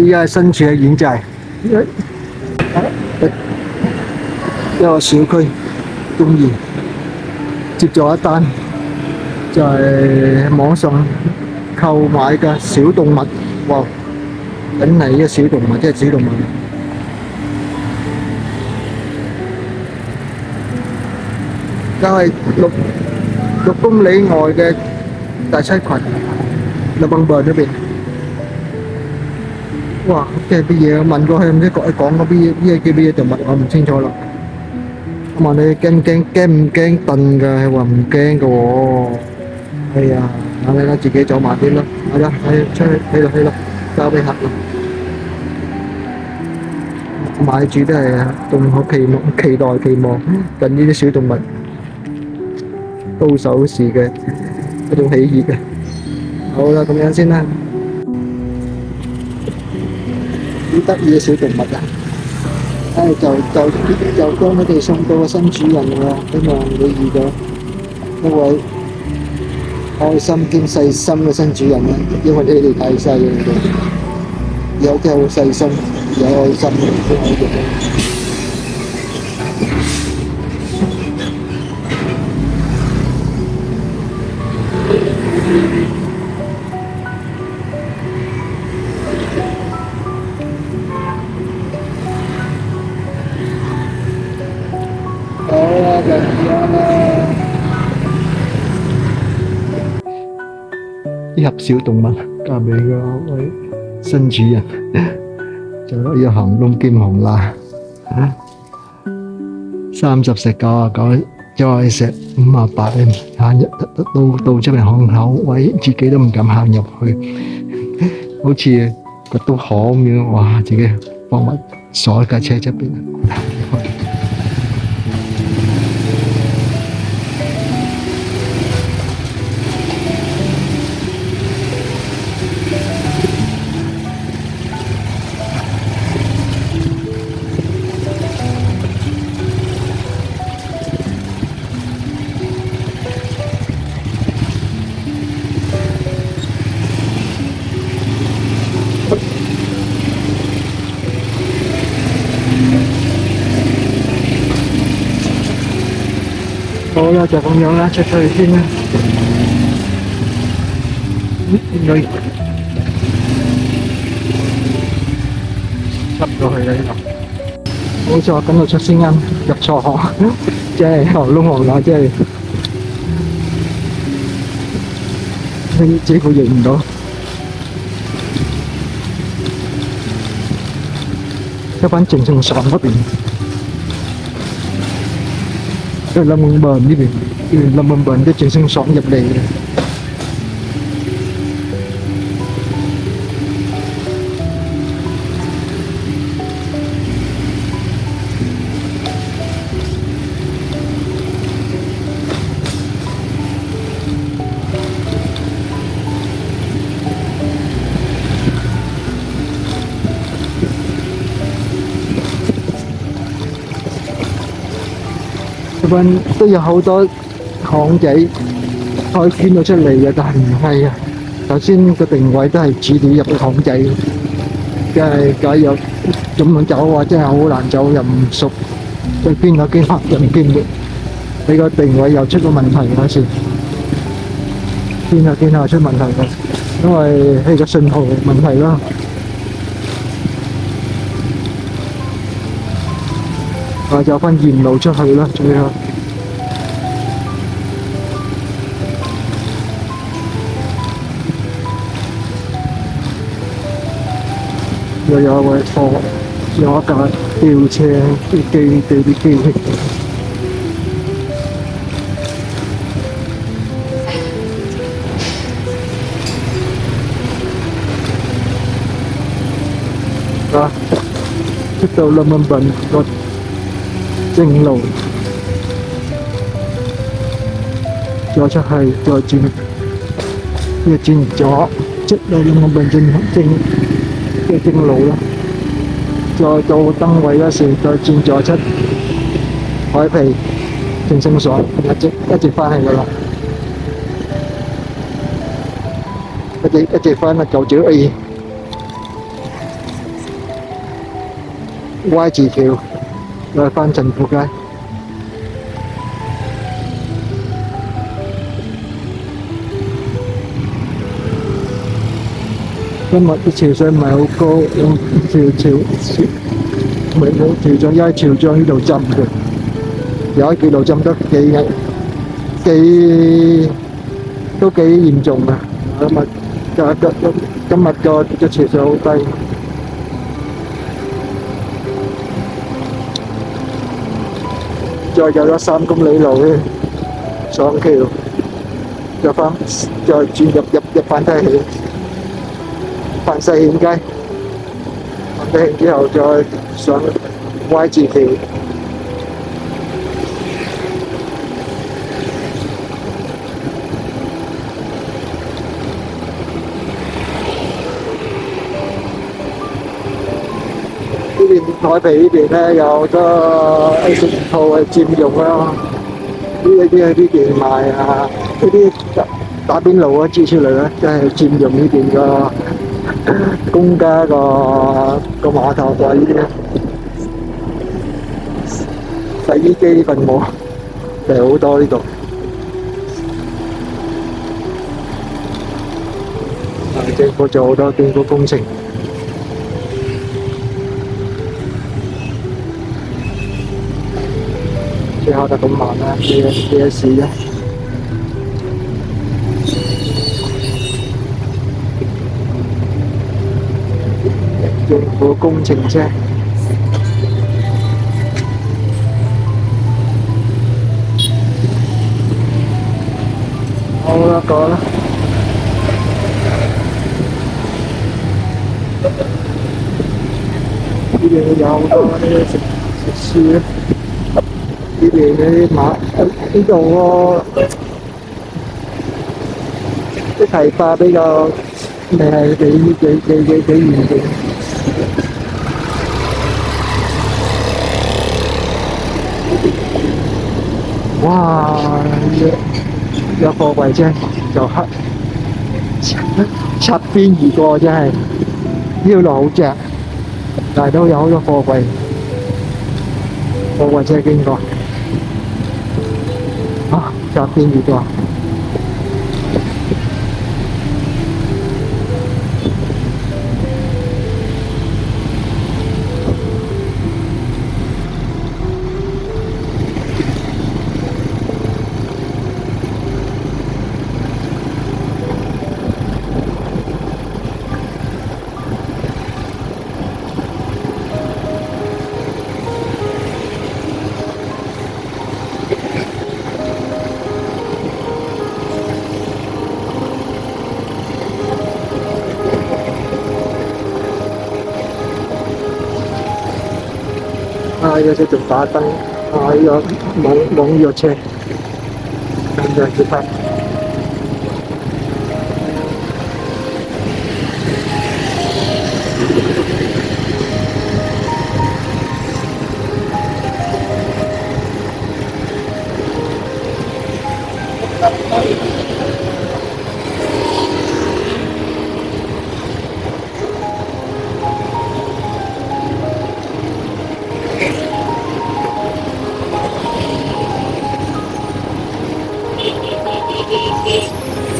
依家身處嘅縣就係一個小區中意接咗一單，就係網上購買嘅小動物。哇！緊係嘅小動物，即係小動物。就係六公里外嘅大西群，立邦邊嗰邊。哇！即係啲嘢問過去，唔知講嗰啲嘢叫咩動物，我唔清楚啦。我問你驚唔驚燉㗎？佢話唔驚㗎喎。係啊，你自己走慢啲咯。係啦，出去啦，交俾客啦。買主都係仲好期待期望緊呢啲小動物到手時嘅嗰種喜悅嘅。好啦，咁樣先啦。幾得意嘅小動物啊！就將佢哋送到個新主人喎，希望你遇到一位愛心兼細心嘅新主人啦。因為你哋太細啦，有啲好細心有愛心嘅。好啦，就咁樣啦。一盒小動物交俾嗰位新主人，就一行窿兼行啦。30食99，再食58，行到出面巷口位，自己都唔敢行入去，好似掘到巷咁樣。哇！自己幫我鎖架車側邊。好啦，就咁樣啦，出去先啦。你入到去啦呢度。好似我感到出聲音，入錯行，即係行窿行罅，即係你幾乎認唔到。一班正常嗰邊。Lâm Mông Bờn đi Lâm Mông Bờn cái trường sinh sống nhập đề.都有好多巷仔可以捐到出嚟嘅，但係唔係啊。頭先個定位都係指你入去巷仔，假如咁樣走嘅話，真係好難走，又唔熟，再捐下捐下又唔捐嘅。你個定位又出咗問題嗰時，捐下出問題嘅，因為係個信號問題啦。走翻原路出去啦，最後。又有位貨，有一架吊車啲機。出到Lâm Mông Bần個正路，再出去，再轉左，出到Lâm Mông Bần正路啦。再到燈位嗰時，再轉左出海皮正生所，一直翻去噶啦，一直翻去舊址 A。Y 字橋，再翻陳富街。今日啲潮水唔係好高，潮冇潮漲，因為潮漲呢度浸嘅，有一幾度浸得幾都幾嚴重啊！今日個潮水好低，再有咗3公里路咧，上橋，再轉入繁體戲。繁世獻街，繁體之後再上 Y 字橋，呢邊海皮呢邊咧有好多藝術鋪係佔用啦，呢啲喺呢邊賣啊，呢啲打邊爐啊支出嚟咧，真係佔用呢邊個公家個碼頭位嘅洗衣機份母係好多呢度。政府做好多政府工程，最後就咁慢啦，咩事啫？政府工程車，好啦，過啦。呢邊有好多啲食肆咧，呢邊啲呢度啲提法比較誒幾嚴重。哇！有貨櫃車就擦邊而過，真係呢條路好窄，但係都有好多貨櫃車經過。啊！擦邊而過。啊！有隻仲打燈，啊！呢個網約車，咁就接返。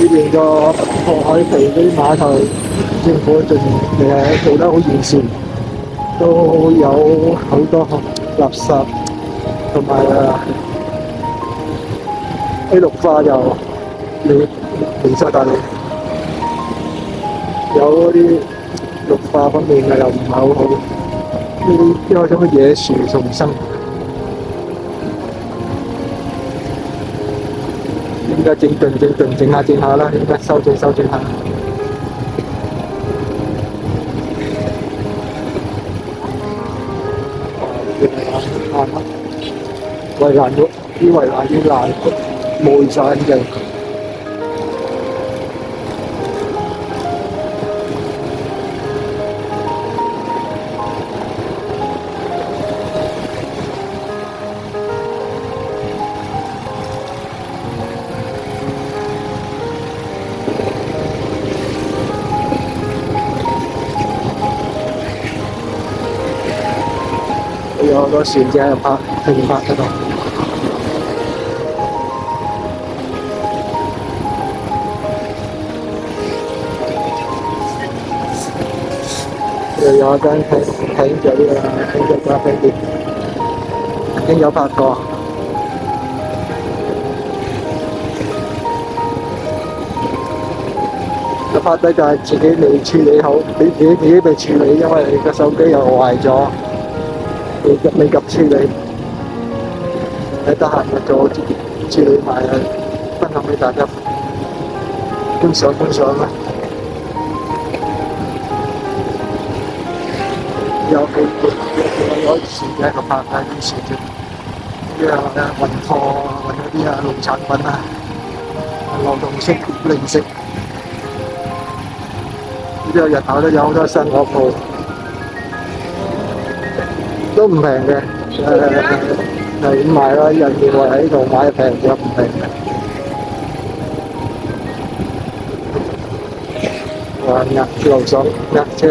呢邊個海皮嗰啲碼頭，政府仲做得好完善，都有好多垃圾同埋啲綠化又離晒大嚟，有嗰啲綠化方面又唔係好好，呢啲有種野樹叢生。應該整下啦，應該修整下。圍欄啲欄冇晒咁滯。有好多船隻喺度停泊嗰度。又有一間艇仔啊，艇仔咖啡店，已經有拍過。個拍低就係自己未處理好，自己未處理，因為你個手機又壞咗，未及處理。你得閒就做處理埋去，分享俾大家觀賞啦。有船嘅一個拍啊，啲船隻，啲運貨運嗰啲農產品啊，流動式零食。呢個日頭都有好多新貨鋪，都唔平嘅。係咁買啦，人認為喺度買平咗唔平嘅。壓流爽壓車。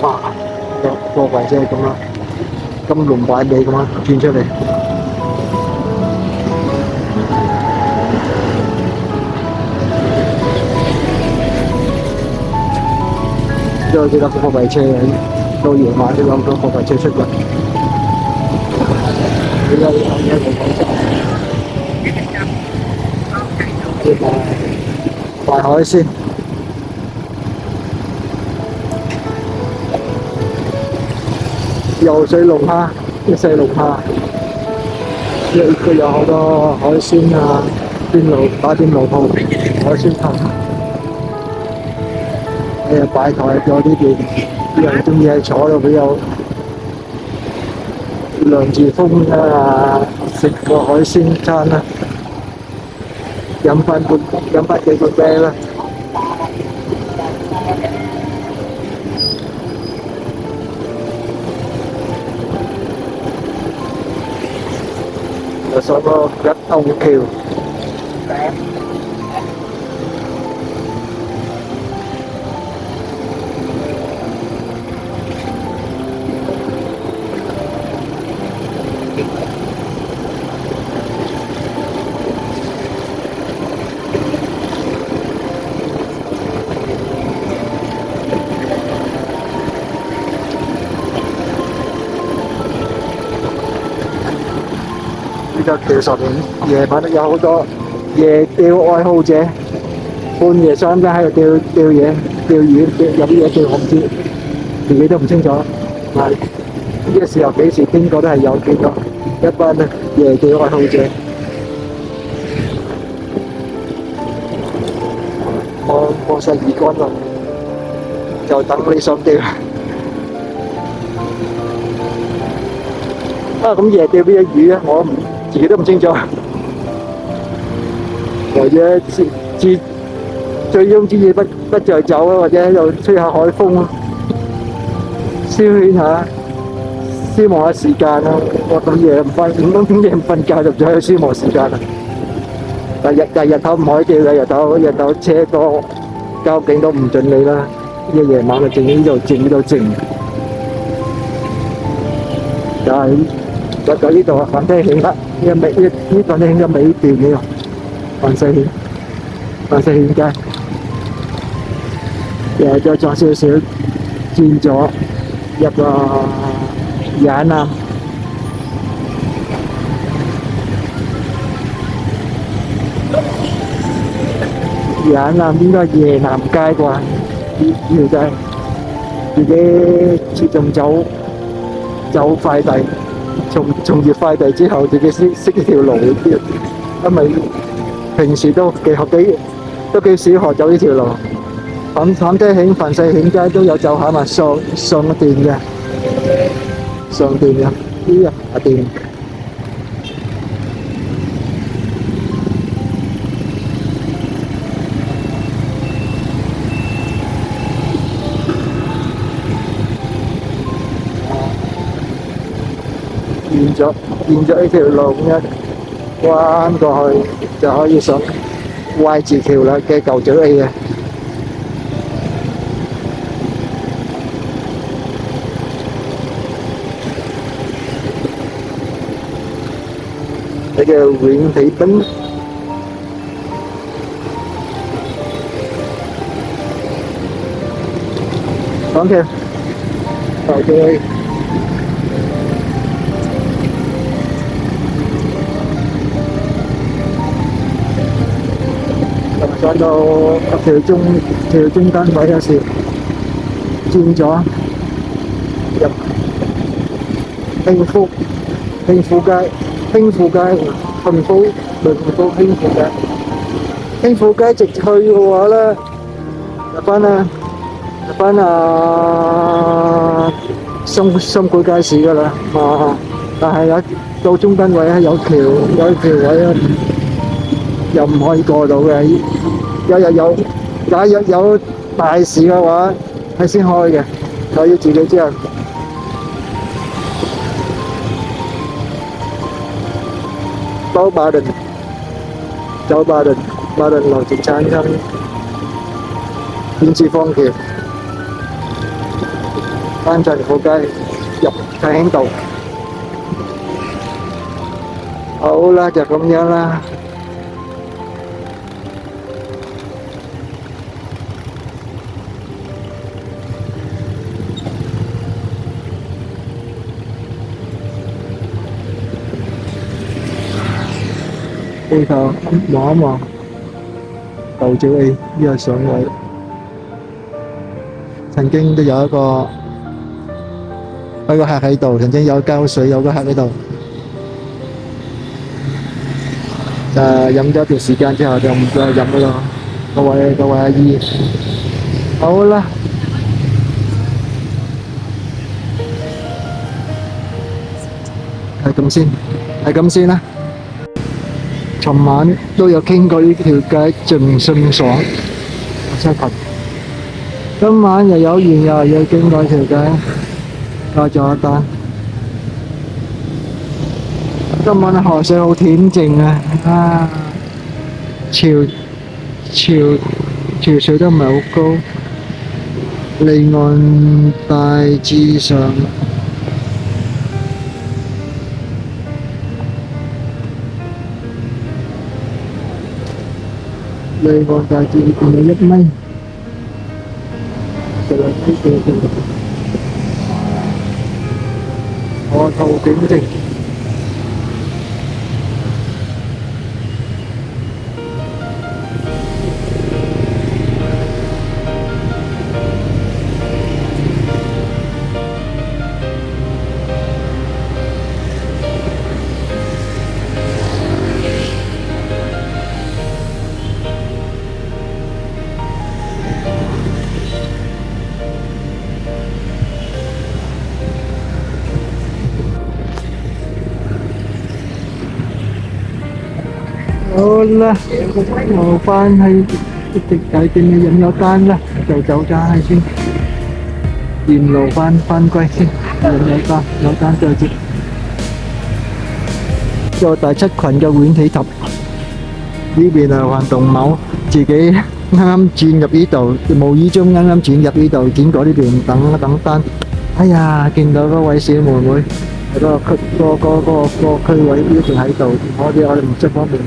哇！個貨櫃車咁啦，金龍擺尾咁樣轉出嚟。都有幾多貨櫃車嘅，到夜晚都有好多貨櫃車出嚟。而家大海鮮。游水龍蝦，一細龍蝦，佢有好多海鮮啊，打邊爐鋪，海鮮湯。擺台咗呢邊，啲人中意喺坐度比較涼住風啊，食個海鮮餐啦，飲翻幾杯啤啦。又上個一棟橋。呢個橋上面夜晚都有好多夜釣愛好者，半夜3更喺度釣嘢、釣魚，有啲嘢釣我唔知，自己都唔清楚。但係呢個時候幾時經過都係有見到一班夜釣愛好者。我放晒魚竿啦，就等你上釣。咁夜釣邊隻魚咧？我自己都唔清楚，或者醉翁之意不在酒啊，或者喺度吹下海風啊，消遣下，消磨下時間啊。我咁夜唔瞓，點夜唔瞓覺就唔喺度消磨時間啊。但日頭唔可以釣嘅，日頭車多，交警都唔準你啦。夜晚就靜呢度靜，就係就到呢度啊，繁體興啦。呢繁體興嘅尾段呢個繁世興街，再左少少轉咗入個野南。野南應該係夜南街啩，呢條街自己自動走快遞。從業快遞之後，自己識呢條路，因為平時都幾少學走呢條路。繁體興、繁世興街都有走下嘛，上段嘅，呢個下段。沿咗呢條路一彎過去就可以上 Y 字橋啦嘅舊嘴 A 嘅。你嘅永喜濱，OK，舊嘴 A。上到條中間位嘅時，轉咗入興富街直去嘅話咧，入翻深水街市噶啦，但係到中間位有條位啊，又唔可以過到嘅。假日有大事嘅話，係先開嘅，就要自己知啊。到巴頓來直餐廳，邊處方橋，翻進富街入啟興道。好啦，就咁樣啦。回頭望一望舊嘴 A 呢個上位，曾經都有一個客喺度，曾經有膠水，有個客喺度。飲咗一段時間之後就唔再飲㗎啦。各位阿姨，好啦，係咁先啦。尋晚都有傾過呢條街盡信爽車群，今晚又有緣又有經過條街，加咗一單。今晚嘅河水好恬靜啊！潮水都唔係好高，離岸大致上仲有1米，河圖恬靜。好啦，我翻去直街店飲咗單啦，就走咗去先，沿路翻歸先，有單再接。個第7群嘅永喜塔呢邊係環動某，自己啱啱轉入呢度，無意中啱啱轉入呢度，轉過呢邊等單。哎呀，見到嗰位小妹妹喺個區位一直喺度，我哋唔出方便。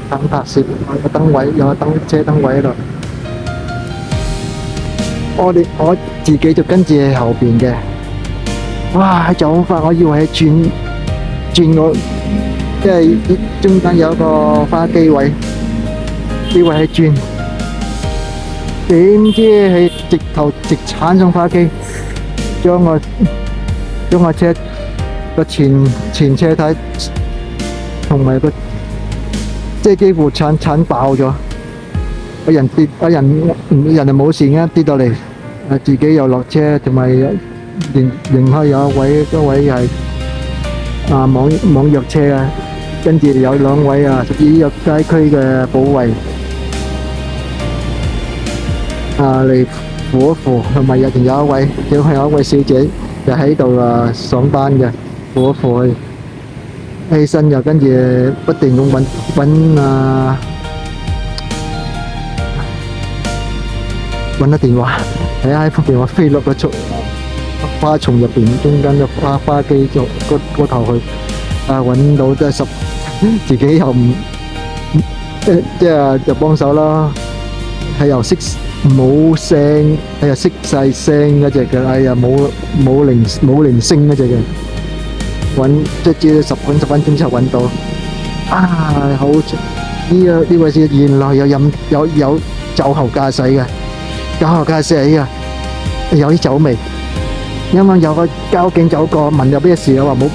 等拍攝，有個燈位，有個車燈位喺度。我自己就跟住喺後邊嘅。哇，走好快，我以為係轉個，即係中間有個花機位，以為係轉，點知係直鏟上花機，將我車個前車胎同埋個。即係幾乎鏟爆咗，人係冇事嘅，跌到嚟，自己又落車，同埋迎開有一位，嗰位係網約車啊，跟住有2位啊，屬於入街區嘅保衛嚟扶一扶，同埋有一位小姐就喺度上班嘅，過一課，起身又跟住不斷咁揾下電話，睇下部電話飛落個花叢入邊，中間嘅花機個頭去，揾到都係自己又唔即係就幫手啦，係又識冇聲，係又識晒聲嗰隻嘅，哎呀冇零聲嗰隻嘅，即係10分鐘之後揾到，好呢位先原來有酒後駕駛嘅，酒後駕駛啊，有啲酒味。啱啱有個交警走過問有咩事，我話冇，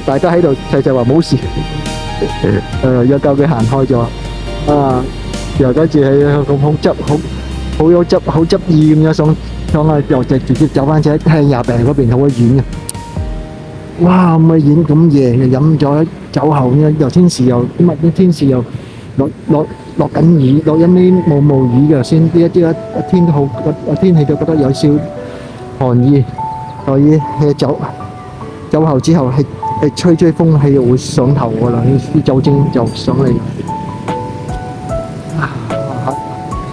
大家喺度齊話冇事。有交警行開咗，又跟住係咁好執意咁樣想又直接走翻車向廿病嗰邊好遠嘅。哇！咁遠咁夜又飲咗酒後咧，又天時又落緊雨，落緊啲毛雨嘅，先啲天都好，天氣都覺得有少寒意，所以酒後之後係吹風氣就會上頭噶啦，啲酒精就上嚟。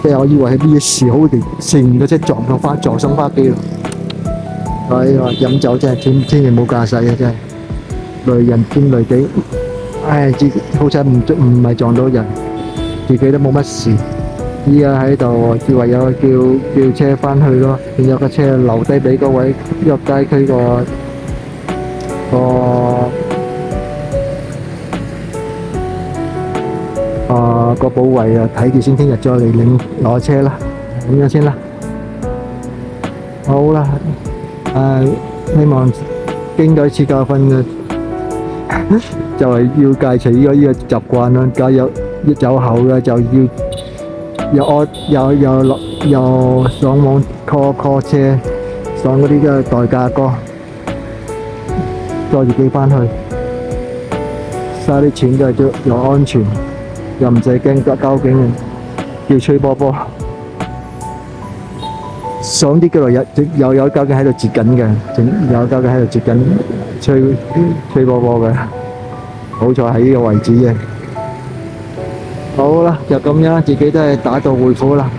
即係我以為係咩事，好似成個車撞上花機咯。所以話飲酒真係千祈唔好駕駛啊！真係累人兼累己。自己好彩唔係撞到人，自己都冇乜事。依家喺度只唯有叫車翻去咯，仲有個車留低俾嗰位入街區個保衛啊，睇住先，聽日再嚟攞車啦，咁樣先啦。好啦，希望經過一次教訓嘅，就係要戒除呢個習慣啦。假如有酒後嘅就要又上網 call 車，上嗰啲嘅代駕哥，載自己翻去，嘥啲錢就又安全，又唔使驚交警叫吹波波。上啲嗰度有交警喺度截緊嘅，有交警喺度截緊吹波波嘅，好彩喺呢個位置嘅。好啦，就咁樣，自己都係打道回府啦。